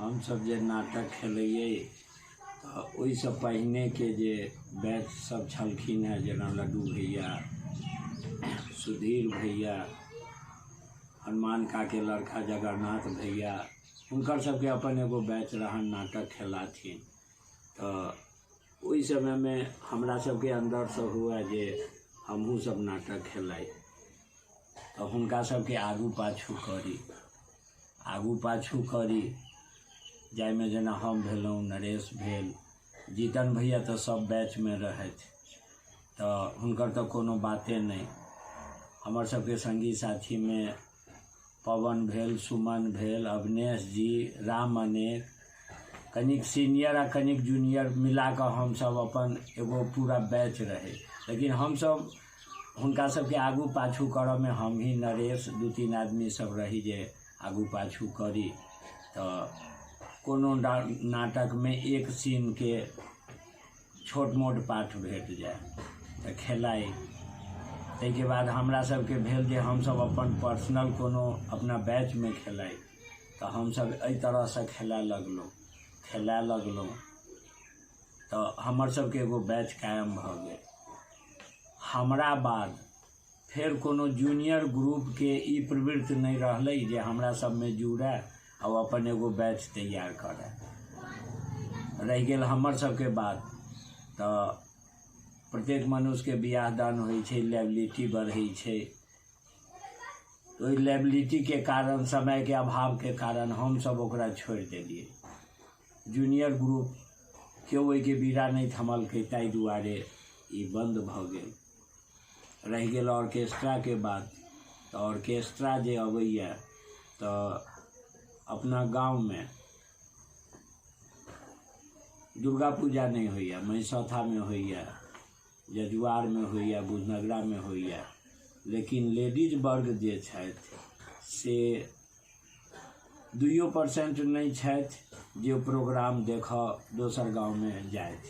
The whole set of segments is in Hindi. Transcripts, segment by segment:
हम सब जे नाटक खेलैए ओहिसँ पहिने के जे बैच सब छलखिन हैं, जेना लड्डू भैया, सुधीर भैया, हनुमान का के लड़का जगन्नाथ भैया, हुनकर सबके अपन एगो बैच रहन नाटक खेलाथिन। तो ओहि समय में हमरा सबके अंदर से हुआ जे हमहूँ सब नाटक खेलाई। तो हुनका सबके आगू पाछू करी जाहिमे जेना हम भेलहुँ, नरेश भेल, जीतन भैया तो सब बैच में रहथि, तो हुनकर तो कोनो बाते नहीं। हमर सबके संगी साथी में पवन भेल, सुमन भेल, अवनेश जी, राम अनेक, कनिक सीनियर आ कनिक जूनियर मिला कर हम सब अपन एगो पूरा बैच रहे। लेकिन हम सब हुनका सबके आगू पाछू करऽ में हम ही नरेश 2-3 आदमी सब रही जे आगू पाछू करी। तो कोनो नाटक में एक सीन के छोट मोट पाठ भेट जाए तो खेलाई। ताहिके बाद हमरा सबके भेल जे हम सब अपन पर्सनल कोनो अपना बैच में खेलाई। तो हम सब एहि तरह से खेलाए लगलहुँ। तो हमर सबके एगो बैच कायम भ गेल। हमरा बाद फिर कोनो जूनियर ग्रुप के ई प्रवृत्ति नहीं रहलै जे हमरा सब में जुड़े और अपन एगो बैच तैयार करे। रह गेल हमर सबके बात। तो प्रत्येक मनुष्य के बियाह दान होइ छै, लायबिलिटी बढ़ै छै। तो ओहि लायबिलिटी के कारण, समय के अभाव के कारण हम सब ओकरा छोड़ देलिए। जूनियर ग्रुप केओ ओहिके बीड़ा नहीं थमलकै, ताहि दुआरे ई बंद भ गेल। रह गेल ऑर्केस्ट्रा के बात। तो ऑर्केस्ट्रा जे अबैया तो अपना गांव में दुर्गा पूजा नहीं होइया, महिषौथा में होइया, जजुआर में होइया, बुधनगरा में होइया। लेकिन लेडीज वर्ग जे छथि से 2% नहीं छथि जे प्रोग्राम देखऽ दोसर गांव में जाइत,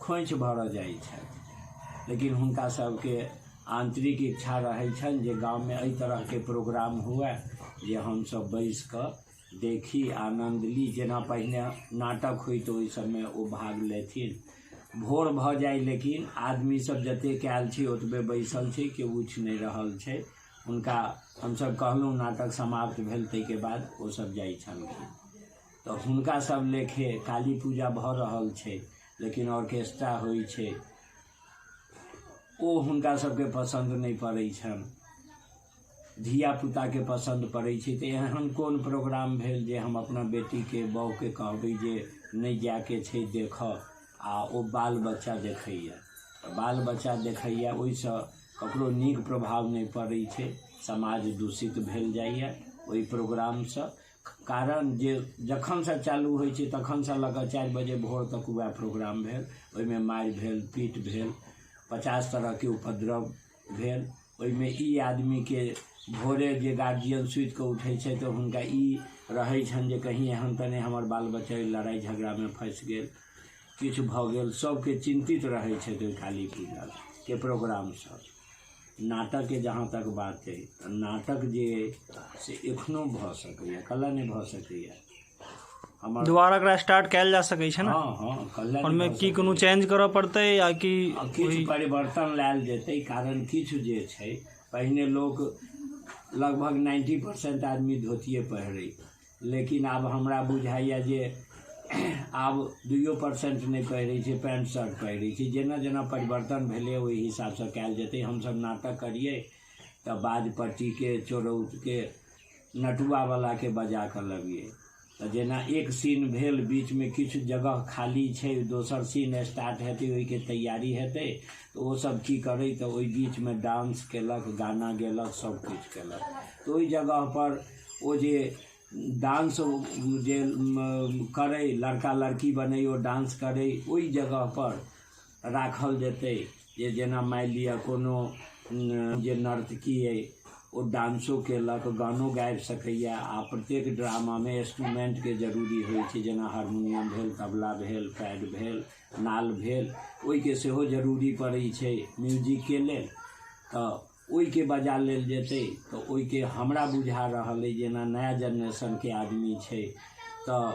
खोइछ भरऽ जाइ छथि। लेकिन हुनका सबके आंतरिक इच्छा रहै छनि जे गांव में एहि तरह के प्रोग्राम हुए जे हम सब बैस कऽ देखी, आनंद ली। जेना पहिने नाटक होई तो ओहि समय ओ भाग लेथिन। भोर भ जाए लेकिन आदमी सब जतेक आयल छै ओतबे बैसल छै, केओ उठि नहीं रहल छै। हुनका हमसब कहलहुँ नाटक समाप्त भेल, ताहिके बाद ओ सब जाइ छलखिन। तो हुनका सब लेखे काली पूजा भ रहल छै लेकिन ऑर्केस्ट्रा होइ छै, ओ हुनका सबके पसंद नहीं पड़ै छनि। धिया पुता के पसंद पड़ै छै। तो एहन कोन प्रोग्राम भेल जे हम अपना बेटी के बहू के कहबै जे नहीं जाके छै देखऽ, आ ओ बाल बच्चा देखैया। बाल बच्चा देखैया, ओहिसँ ककरो नीक प्रभाव नहीं पड़ै छै, समाज दूषित भेल जाइया ओहि प्रोग्रामसँ। कारण जे जखन से चालू होइ छै तखन से लऽ कऽ 4 बजे भोर तक वएह प्रोग्राम भेल। ओहिमे मारि भेल, पीट भेल, 50 तरह के उपद्रव भेल। ओहिमे ई आदमी के भोरे जे गार्जियन सुति कऽ उठै छै तो हुनका ई रहै छनि जे कहीं एहन तऽ नहीं हमर बाल बच्चा लड़ाई झगड़ा में फंसि गेल, किछु भऽ गेल। सबके चिंतित रहै छै ओहि काली पूजा के प्रोग्राम सब। नाटक के जहाँ तक बात है, नाटक जे से एखनो भऽ सकैया, कला नहीं भऽ सकैया। दोबारा एकरा स्टार्ट कयल जा सकै छै ना? हाँ, कला ओहिमे की कोनो चेंज करऽ पड़तै या कि किछु परिवर्तन लायल जेतै। कारण किछु जे छै, पहिने लोक लगभग 90% आदमी धोतिए पहिरै, लेकिन आब हमरा बुझाइया जे आब 2% नहीं पहिरै छै, पैंट शर्ट पहिरै छै। जेना जेना परिवर्तन भेलै ओहि हिसाबसँ कयल जेतै। हमसब नाटक करिए तऽ बाज पट्टी के, चोरौत के, नटुआ वाला के बजा कऽ लबिए। तो जेना एक सीन भेल, बीच में किछु जगह खाली छै, दोसर सीन स्टार्ट हेतै, ओहिके तैयारी हेतै, तो वो सब की करै तो ओहि बीच में डांस केलक, गाना गेलक, सब कुछ केलक। तो ओहि जगह पर ओ जे डांस जे करे, लड़का लड़की बनै ओ डांस करे, ओहि जगह पर राखल जेतै। जे जेना मानि लिअ कोनो जे नर्तकी अइ ओ डांसो केलक, गानो गाबि सकैया। आ प्रत्येक ड्रामा में इंस्ट्रूमेंट के जरूरी होइ छै, जेना हारमोनियम भेल, तबला भेल, पैड भेल, नाल भेल, ओहिके सेहो जरूरी पड़ै छै म्यूजिक के लेल। तऽ ओहिके बजा लेल जेतै। तऽ ओहिके हमरा बुझा रहल अइ जेना नया जनरेशन के आदमी छै तऽ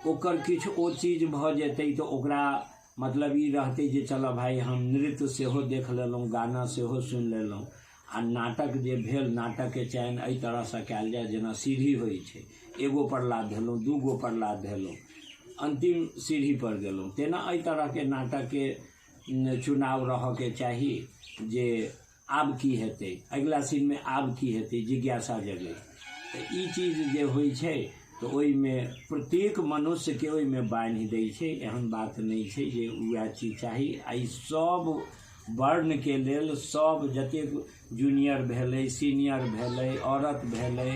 ओकर किछु ओ चीज भऽ जेतै तऽ ओकरा मतलब ई रहतै जे चलऽ भाइ हम नृत्य सेहो देख लेलहुँ, गाना सेहो सुनि लेलहुँ। आ नाटक जे भेल, नाटकके चयन एहि तरहसँ कयल जाय जेना सीढ़ी होइ छै, एगो प्रहलाद भेलहुँ, दूगो प्रहलाद भेलहुँ, अन्तिम सीढ़ीपर गेलहुँ। तेना एहि तरहके नाटकके चुनाव रहऽके चाही जे आब की हेतै, अगिला सीनमे आब की हेतै, जिज्ञासा जगै। तऽ ई चीज जे होइ छै तऽ ओहिमे प्रत्येक मनुष्यके ओहिमे बान्हि दै छै। एहन बात नहि छै जे वएह चीज चाही। एहि सब वर्णके लेल सब जतेक जूनियर भेलै, सीनियर भेलै, औरत भेलै,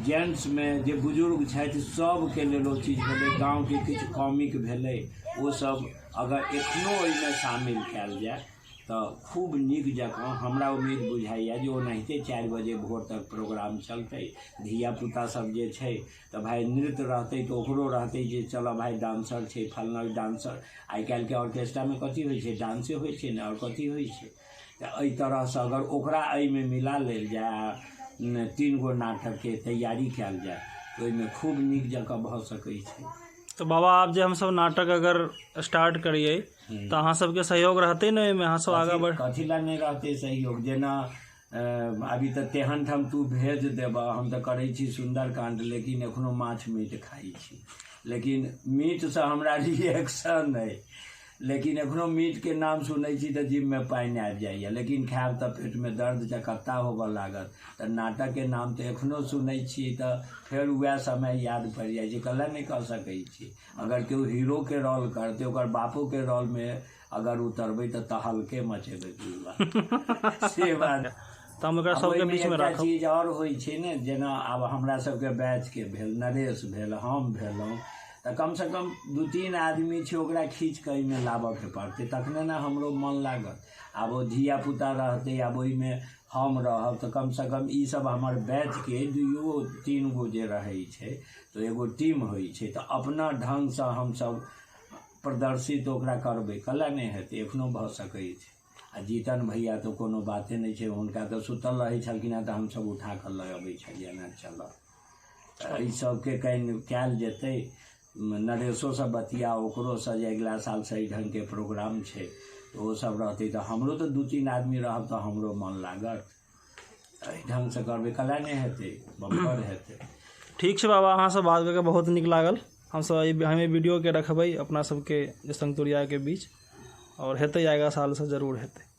जेंट्समे जे बुजुर्ग छथि सबके लेल ओ चीज भेलै। गाँवके किछु कॉमिक भेलै, ओसब अगर एखनो ओहिमे शामिल कयल जाय तऽ खूब नीक जकाँ हमरा उम्मीद बुझाइए जे ओनाहिते 4 बजे भोर तक प्रोग्राम चलतै। धियापुता सब जे छै तऽ भाइ नृत्य रहतै तऽ ओकरो रहतै जे चलऽ भाइ डांसर छै, फलना डांसर। आइ काल्हिके ऑर्केस्ट्रामे कथी होइ छै, डांसे होइ छै ने, आओर कथी होइ छै। तऽ एहि तरहसँ अगर ओकरा एहिमे मिला लेल जाय, 3 गो नाटकके तैयारी कयल जाय तऽ ओहिमे खूब नीक जकाँ भऽ सकै छै। तो बाबा आप जे हम सब नाटक अगर स्टार्ट करिए तो अहाँ सबके सहयोग रहते न एहिमे, अहाँ सब आगे बढ़? कथी ला नहीं रहते सहयोग। जेना अभी तऽ तेहन ठाम तू भेज देबह, हम तऽ करै छी सुंदरकांड, लेकिन एखनो माछ मीट खाइ छी। लेकिन मीटसँ हमरा रिएक्शन अइ, लेकिन एखनो मीटके नाम सुनै छी तऽ जीभमे पानि आबि जाइए, लेकिन खायब तऽ पेटमे दर्द चकत्ता होबऽ लागत। तऽ नाटकके नाम तऽ एखनो सुनै छी तऽ फेर वएह समय याद पड़ि जाइ छै। कल्हे नहि कऽ सकै छी। अगर केओ हीरोके रोल करतै, ओकर बापोके रोलमे अगर उतरबै तऽ तहलके मचेबै पूरा से बात। तऽ हम एकरा सबके बीच में राखब। चीज और होइ छै ने, जेना आब हमरा सबके बैचके भेल, नरेश भेल, हम भेलहुँ, तऽ कमसँ कम 2-3 आदमी छै ओकरा खींच कऽ एहिमे लाबऽके पड़तै, तखने ने हमरो मन लागत। आब ओ धियापुता रहतै, आब ओहिमे हम रहब तऽ कमसँ कम ई सब हमर बैचके 2-3 गो जे रहै छै तऽ एगो टीम होइ छै, तऽ अपना ढङ्गसँ हमसब प्रदर्शित ओकरा करबै। कला नहि हेतै, एखनो भऽ सकै छै। आ जीतन भैया तऽ कोनो बाते नहि छै, हुनका तऽ सुतल रहै छलखिन हेँ तऽ हमसब उठा कऽ लऽ अबै छलियनि हेँ चलऽ। तऽ एहि सबके कयल जेतै। नरेशोसँ बतिया, ओकरोसँ जे अगिला सालसँ एहि ढङ्गके प्रोग्राम छै तऽ ओ सब रहतै तऽ हमरो तऽ 2-3 आदमी रहब तऽ हमरो मन लागत। एहि ढङ्गसँ करबै, कला नहि हेतै, बम्पर हेतै। ठीक छै बाबा, अहाँसँ बात करके बहुत नीक लागल। हमसब हमें वीडियोके रखबै अपना सबके संगतुरियाके बीच, और हेतै आगा सालसँ जरूर हेतै।